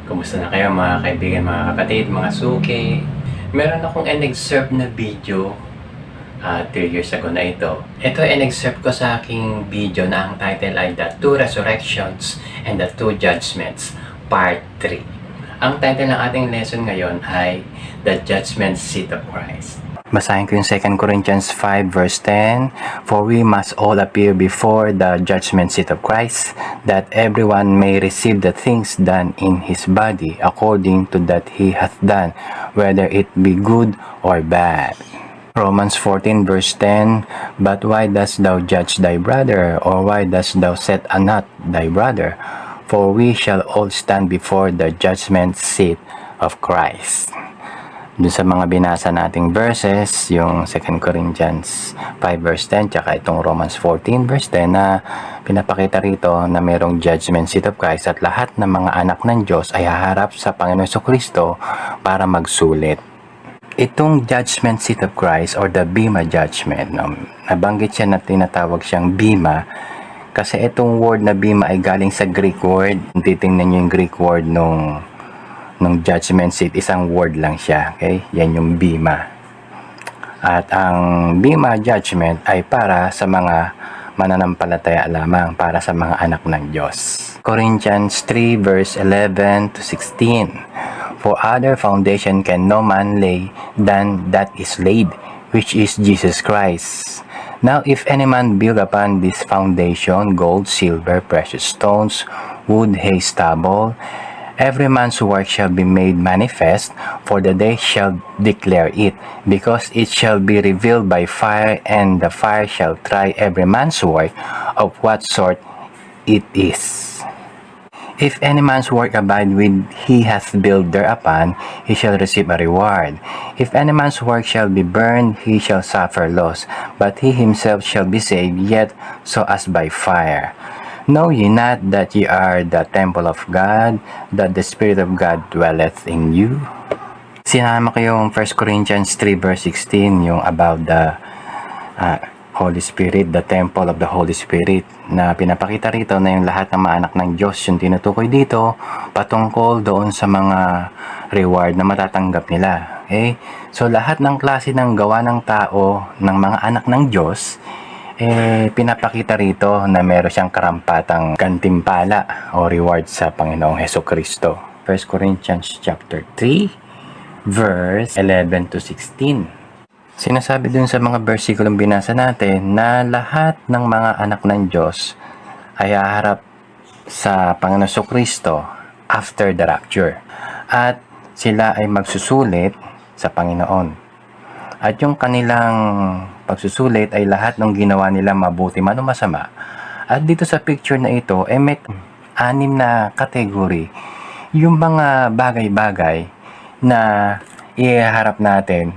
Kumusta na kayo mga kaibigan, mga kapatid, mga suki? Meron akong in-excerpt na video 3 years ago na ito. Ito ay in-excerpt ko sa aking video na ang title ay The Two Resurrections and the Two Judgments, Part 3. Ang title ng ating lesson ngayon ay The Judgment Seat of Christ. Basahin ko yung 2 Corinthians 5 verse 10. For we must all appear before the judgment seat of Christ, that everyone may receive the things done in his body according to that he hath done, whether it be good or bad. Romans 14 verse 10. But why dost thou judge thy brother, or why dost thou set at thy brother? For we shall all stand before the judgment seat of Christ. Doon sa mga binasa nating verses, yung 2 Corinthians 5 verse 10, tsaka itong Romans 14 verse 10 na pinapakita rito na mayroong judgment seat of Christ at lahat ng mga anak ng Diyos ay haharap sa Panginoon Jesucristo para magsulit. Itong judgment seat of Christ or the Bema judgment, nabanggit siya na tinatawag siyang Bema kasi itong word na Bema ay galing sa Greek word. Titingnan nyo yung Greek word nung judgment seat, isang word lang siya, okay? Yan yung Bema. At ang Bema judgment ay para sa mga mananampalataya lamang, para sa mga anak ng Diyos. Corinthians 3 verse 11 to 16. For other foundation can no man lay than that is laid, which is Jesus Christ. Now if any man build upon this foundation gold, silver, precious stones, wood, hay, stubble, every man's work shall be made manifest, for the day shall declare it, because it shall be revealed by fire, and the fire shall try every man's work of what sort it is. If any man's work abide with he hath built thereupon, he shall receive a reward. If any man's work shall be burned, he shall suffer loss, but he himself shall be saved, yet so as by fire. Know ye not that ye are the temple of God, that the Spirit of God dwelleth in you? Sinama ko yung 1 Corinthians 3 verse 16, yung about the Holy Spirit, the temple of the Holy Spirit, na pinapakita rito na yung lahat ng mga anak ng Diyos, yung tinutukoy dito, patungkol doon sa mga reward na matatanggap nila. Okay? So lahat ng klase ng gawa ng tao, ng mga anak ng Diyos, pinapakita rito na meron siyang karampatang gantimpala o reward sa Panginoong Hesukristo. 1 Corinthians chapter 3 verse 11 to 16. Sinasabi dun sa mga versikulong binasa natin na lahat ng mga anak ng Diyos ay haharap sa Panginoong Hesukristo after the rapture. At sila ay magsusulit sa Panginoon. At yung kanilang pagsusulit ay lahat ng ginawa nila, mabuti man o masama. At dito sa picture na ito, may 6 na category. Yung mga bagay-bagay na iharap natin,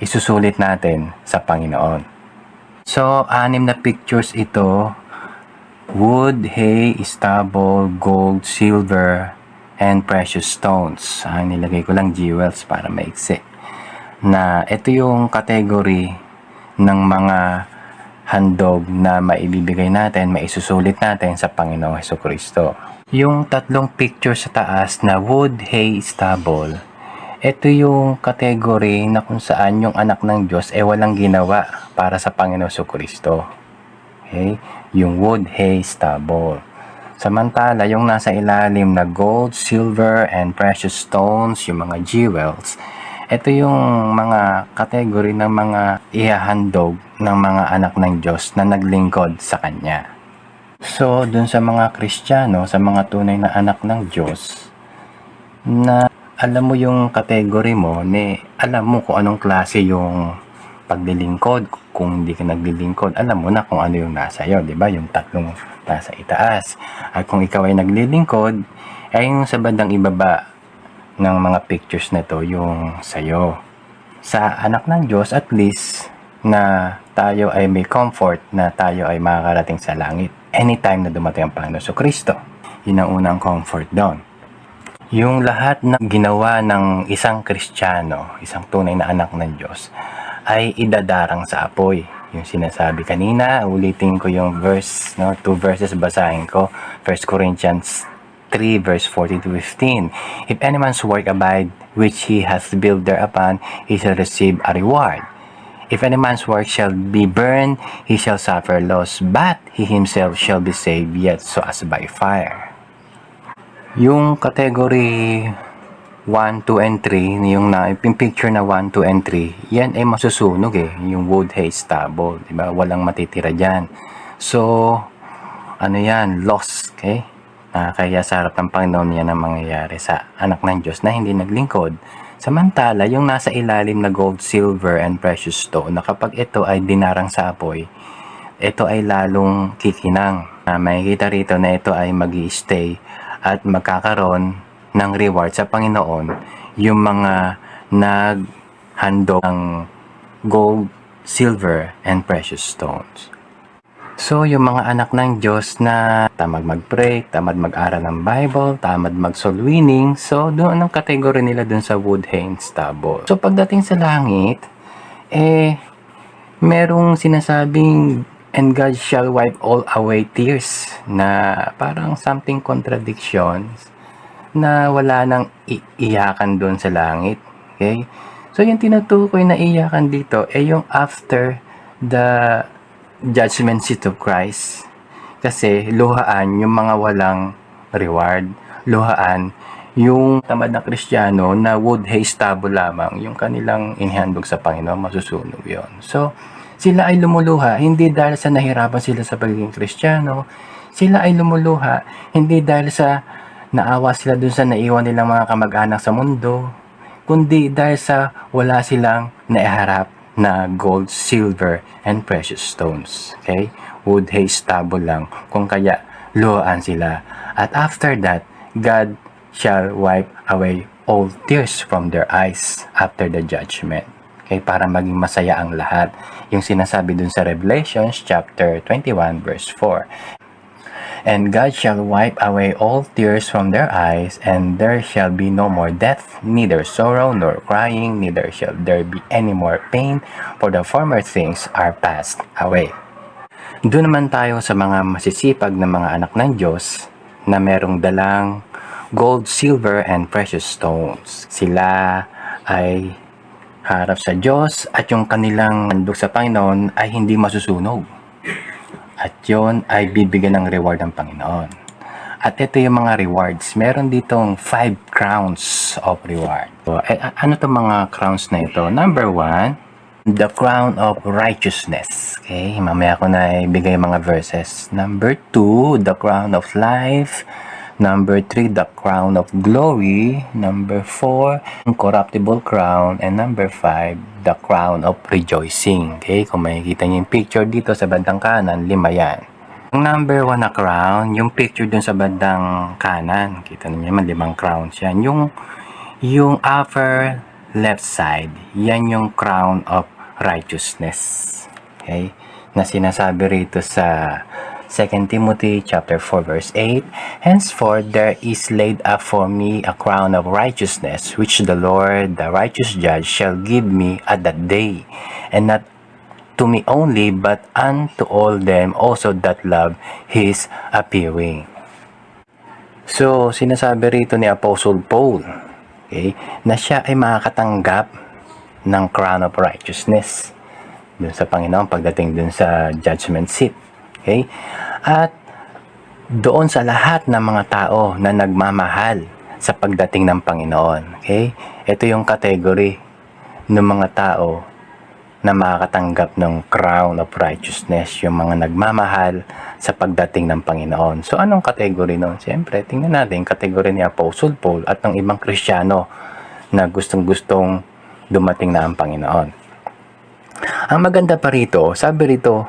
isusulit natin sa Panginoon. So, 6 na pictures ito: wood, hay, stubble, gold, silver, and precious stones. Nilagay ko lang jewels para maiksi. Na ito yung category ng mga handog na maibibigay natin, maisusulit natin sa Panginoong Hesukristo. Yung 3 picture sa taas na wood, hay, stubble, ito yung category na kung saan yung anak ng Diyos walang ginawa para sa Panginoong Hesukristo. Okay? Yung wood, hay, stubble. Samantala, yung nasa ilalim na gold, silver, and precious stones, yung mga jewels, ito yung mga kategory ng mga ihahandog ng mga anak ng Diyos na naglingkod sa Kanya. So, dun sa mga Kristiyano, sa mga tunay na anak ng Diyos, na alam mo yung kategory mo, alam mo kung anong klase yung paglilingkod. Kung hindi ka naglilingkod, alam mo na kung ano yung nasa iyo, di ba? Yung 3 nasa itaas. At kung ikaw ay naglilingkod, ay yung sa bandang ibaba ng mga pictures na to yung sayo. Sa anak ng Diyos, at least na tayo ay may comfort na tayo ay makakarating sa langit anytime na dumating ang Panginoon Jesucristo. Yun ang unang comfort doon. Yung lahat na ginawa ng isang Kristiyano, isang tunay na anak ng Diyos, ay idadarang sa apoy. Yung sinasabi kanina, ulitin ko yung verse, 2 verses basahin ko. 1 Corinthians 3 verse 14 to 15. If any man's work abide, which he hath built thereupon, he shall receive a reward. If any man's work shall be burned, he shall suffer loss, but he himself shall be saved, yet so as by fire. Yung category 1, 2, and 3, yung picture na 1, 2, and 3, yan ay masusunog yung wood, hay, stubble, diba? Walang matitira dyan. So, ano yan? Loss, okay? Kaya sa harap ng Panginoon yan ang mangyayari sa anak ng Diyos na hindi naglingkod. Samantala, yung nasa ilalim na gold, silver, and precious stone, na kapag ito ay dinarang sa apoy, ito ay lalong kikinang. Makikita rito na ito ay mag-i-stay at magkakaroon ng reward sa Panginoon yung mga naghandog ng gold, silver, and precious stones. So, yung mga anak ng Diyos na tamad mag-pray, tamad mag-aral ng Bible, tamad mag-soul winning, so doon ang kategory nila doon sa wood, hay, and stubble. So, pagdating sa langit, merong sinasabing, and God shall wipe all away tears, na parang something contradictions, na wala nang iyakan doon sa langit. Okay? So, yung tinutukoy na iyakan dito, yung after the judgment seat of Christ. Kasi luhaan yung mga walang reward. Luhaan yung tamad na Kristiyano na wood, hay, stubble lamang. Yung kanilang inihandog sa Panginoon, masusunog yon. So, sila ay lumuluha hindi dahil sa nahirapan sila sa pagiging Kristiyano. Sila ay lumuluha hindi dahil sa naawa sila dun sa naiwan nilang mga kamag-anak sa mundo, kundi dahil sa wala silang naiharap na gold, silver, and precious stones. Okay? Wood, hay, stubble lang. Kung kaya, luhaan sila. At after that, God shall wipe away all tears from their eyes after the judgment. Okay? Para maging masaya ang lahat. Yung sinasabi dun sa Revelations chapter 21 verse 4. And God shall wipe away all tears from their eyes, and there shall be no more death, neither sorrow nor crying, neither shall there be any more pain, for the former things are passed away. Doon naman tayo sa mga masisipag na mga anak ng Diyos na merong dalang gold, silver, and precious stones. Sila ay harap sa Diyos at yung kanilang handog sa Panginoon ay hindi masusunog. At yon ay bibigyan ng reward ng Panginoon. At ito yung mga rewards. Meron ditong 5 crowns of reward. So, ano itong mga crowns na ito? Number 1, the crown of righteousness. Okay, mamaya ko na ibigay mga verses. Number 2, the crown of life. Number 3, the crown of glory. Number 4, incorruptible crown. And number 5, the crown of rejoicing. Okay, kung makikita niyo yung picture dito sa bandang kanan, 5 yan. Yung number 1 na crown, yung picture dun sa bandang kanan, kita niyo naman 5 crowns yan. Yung upper left side, yan yung crown of righteousness. Okay, na sinasabi rito sa 2 Timothy chapter 4 verse 8, henceforth there is laid up for me a crown of righteousness, which the Lord, the righteous judge, shall give me at that day, and not to me only, but unto all them also that love his appearing. So, sinasabi rito ni Apostle Paul, okay, na siya ay makakatanggap ng crown of righteousness dun sa Panginoon pagdating dun sa judgment seat. Okay? At doon sa lahat ng mga tao na nagmamahal sa pagdating ng Panginoon. Okay? Ito yung category ng mga tao na makakatanggap ng crown of righteousness, yung mga nagmamahal sa pagdating ng Panginoon. So, anong category nun? Siyempre, tingnan natin category ni Apostle Paul at ng ibang Kristiyano na gustong-gustong dumating na ang Panginoon. Ang maganda pa rito, sabi rito,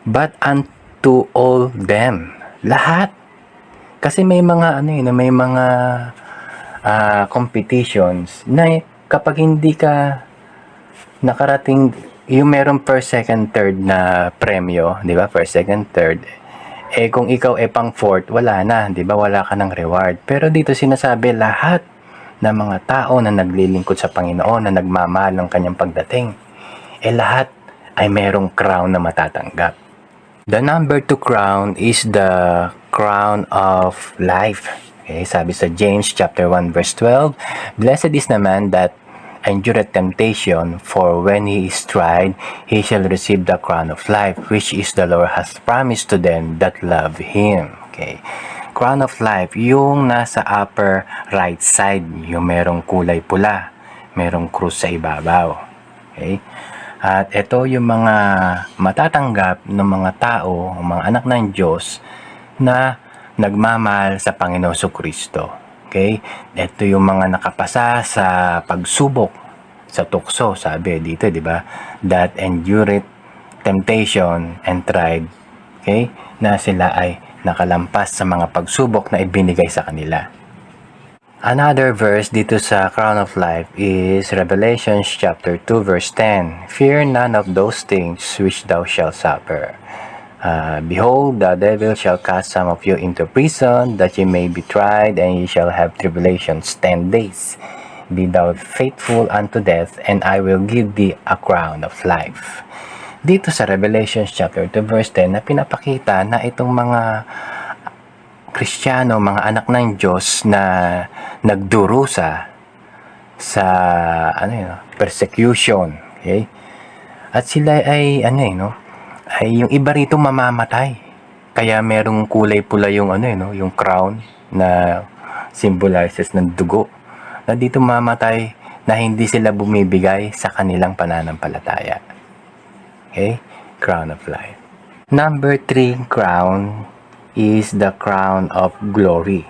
but unto all them. Lahat. Kasi may mga may mga competitions na kapag hindi ka nakarating, yung meron first, second, third na premyo, di ba? First, second, third. Kung ikaw pang fourth, wala na, di ba? Wala ka ng reward. Pero dito sinasabi lahat ng mga tao na naglilingkod sa Panginoon, na nagmamahal ng kanyang pagdating, lahat ay merong crown na matatanggap. The number 2 crown is the crown of life. Okay, sabi sa James chapter 1 verse 12, "Blessed is the man that endureth temptation, for when he is tried, he shall receive the crown of life, which is the Lord hath promised to them that love Him." Okay, crown of life, yung nasa upper right side, yung merong kulay pula, merong krus sa ibabaw. Okay, at ito yung mga matatanggap ng mga tao, mga anak ng Diyos na nagmamahal sa Panginoon Kristo. Okay? Ito yung mga nakapasa sa pagsubok, sa tukso, sabi dito, di ba? That endureth temptation and tried. Okay? Na sila ay nakalampas sa mga pagsubok na ibinigay sa kanila. Another verse dito sa Crown of Life is Revelation chapter 2 verse 10. "Fear none of those things which thou shalt suffer. Behold, the devil shall cast some of you into prison, that ye may be tried, and ye shall have tribulations 10 days. Be thou faithful unto death, and I will give thee a crown of life." Dito sa Revelation chapter 2 verse 10 na pinapakita na itong mga Kristiyano, mga anak ng Diyos na nagdurusa sa persecution, okay? At sila ay ay yung iba rito mamamatay. Kaya merong kulay pula yung yung crown na symbolizes ng dugo. Na dito mamamatay na hindi sila bumibigay sa kanilang pananampalataya. Okay? Crown of life. Number 3 crown is the crown of glory.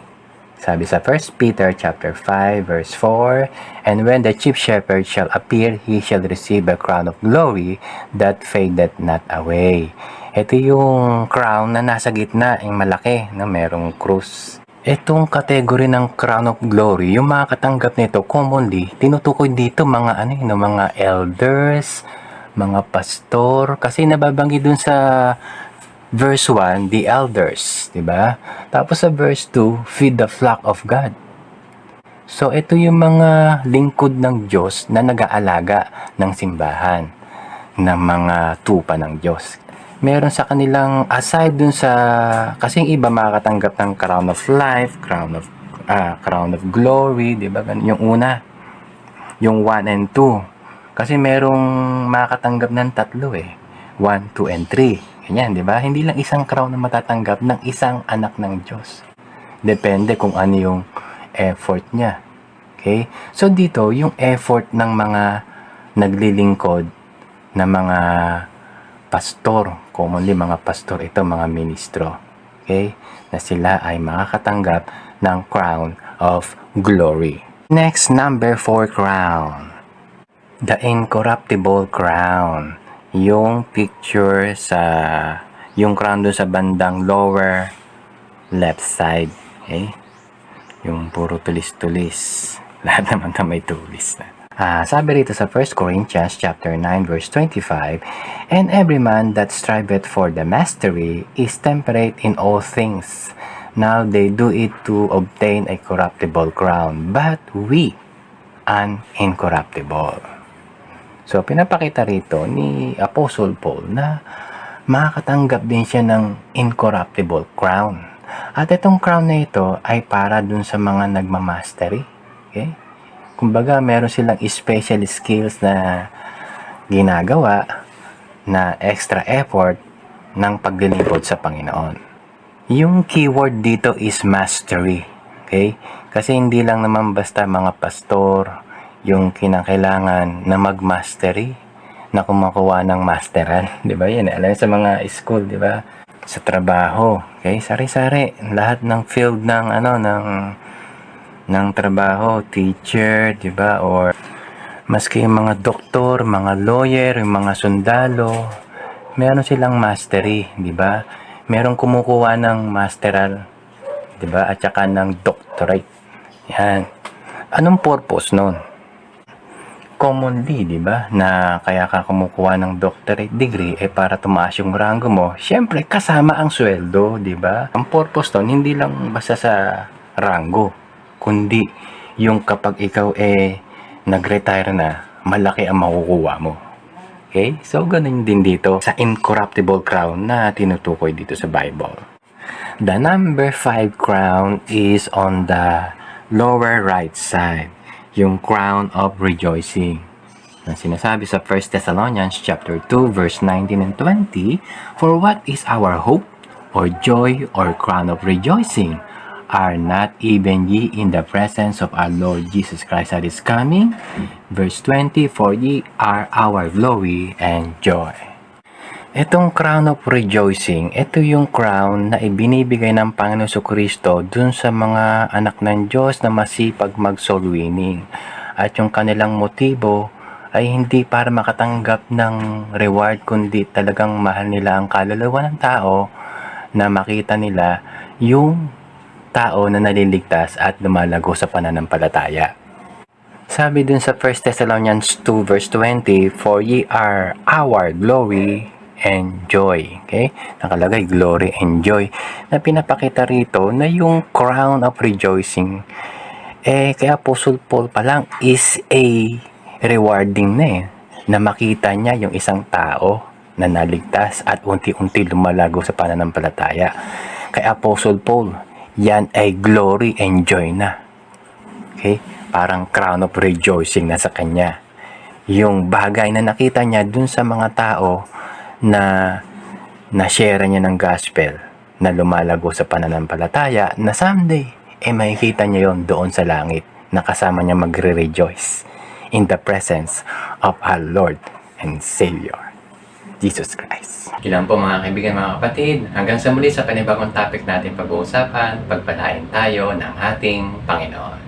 Sabi sa 1 Peter chapter 5 verse 4, "And when the chief shepherd shall appear, he shall receive a crown of glory that fadeth not away." Ito yung crown na nasa gitna, yung malaki na merong krus. Itong category ng crown of glory, yung mga katanggap nito commonly, tinutukoy dito mga mga elders, mga pastor, kasi nababanggit dun sa verse 1, the elders, di ba? Tapos sa verse 2, feed the flock of God. So, ito yung mga lingkod ng Diyos na nag-aalaga ng simbahan, ng mga tupa ng Diyos. Meron sa kanilang, aside dun sa, kasing iba makakatanggap ng crown of life, crown of glory, di ba? Yung una, yung 1 and 2. Kasi merong makakatanggap ng 3 1, 2, and 3. Ganyan, di ba? Hindi lang isang crown na matatanggap ng isang anak ng Diyos. Depende kung ano yung effort niya. Okay? So, dito, yung effort ng mga naglilingkod na mga pastor, commonly mga pastor ito, mga ministro. Okay? Na sila ay makakatanggap ng crown of glory. Next, number 4 crown. The incorruptible crown. Yung picture sa yung crown doon sa bandang lower left side, okay? Yung puro tulis-tulis. Lahat naman na may tulis na. Sabi rito sa 1 Corinthians chapter 9 verse 25, "And every man that striveth for the mastery is temperate in all things. Now they do it to obtain a corruptible crown, but we an incorruptible." So, pinapakita rito ni Apostle Paul na makakatanggap din siya ng incorruptible crown. At itong crown na ito ay para dun sa mga nagmamastery. Okay? Kumbaga, meron silang special skills na ginagawa na extra effort ng paglilingkod sa Panginoon. Yung keyword dito is mastery. Okay? Kasi hindi lang naman basta mga pastor yung kinakailangan na mag-mastery, na kumakuha ng masteral, di ba? Yan, alam sa mga school, di ba? Sa trabaho, okay? Sari-sari, lahat ng field ng ng trabaho, teacher, di ba? Or maski yung mga doktor, mga lawyer, yung mga sundalo, meron silang mastery, di ba? Meron kumukuha ng masteral, di ba? At saka ng doctorate. Yan. Anong purpose nun? Commonly, di ba, na kaya ka kumukuha ng doctorate degree para tumaas yung rango mo, syempre kasama ang sweldo, di ba? Ang purpose nun, hindi lang basta sa rango, kundi yung kapag ikaw nag-retire na, malaki ang makukuha mo. Okay? So, ganun din dito sa incorruptible crown na tinutukoy dito sa Bible. The number 5 crown is on the lower right side, yung crown of rejoicing. Na sinasabi sa 1 Thessalonians chapter 2 verse 19 and 20, "For what is our hope, or joy, or crown of rejoicing? Are not even ye in the presence of our Lord Jesus Christ at His coming?" Verse 20, "For ye are our glory and joy." Itong crown of rejoicing, ito yung crown na ibinibigay ng Panginoon Jesucristo dun sa mga anak ng Diyos na masipag mag-soul winning. At yung kanilang motibo ay hindi para makatanggap ng reward, kundi talagang mahal nila ang kaluluwa ng tao, na makita nila yung tao na naliligtas at lumalago sa pananampalataya. Sabi dun sa 1 Thessalonians 2 verse 20, "For ye are our glory and joy." Okay? Nakalagay glory and joy. Na pinapakita rito na yung crown of rejoicing, kay Apostle Paul pa lang is a rewarding na na makita niya yung isang tao na naligtas at unti-unti lumalago sa pananampalataya. Kay Apostle Paul, yan ay glory and joy na. Okay? Parang crown of rejoicing na sa kanya. Yung bagay na nakita niya dun sa mga tao na na-share niya ng gospel, na lumalago sa pananampalataya, na someday, makikita niya yon doon sa langit, na kasama niya magre-rejoice in the presence of our Lord and Savior, Jesus Christ. Ilan po mga kaibigan, mga kapatid, hanggang sa muli sa panibagong topic natin pag-uusapan, pagpalain tayo ng ating Panginoon.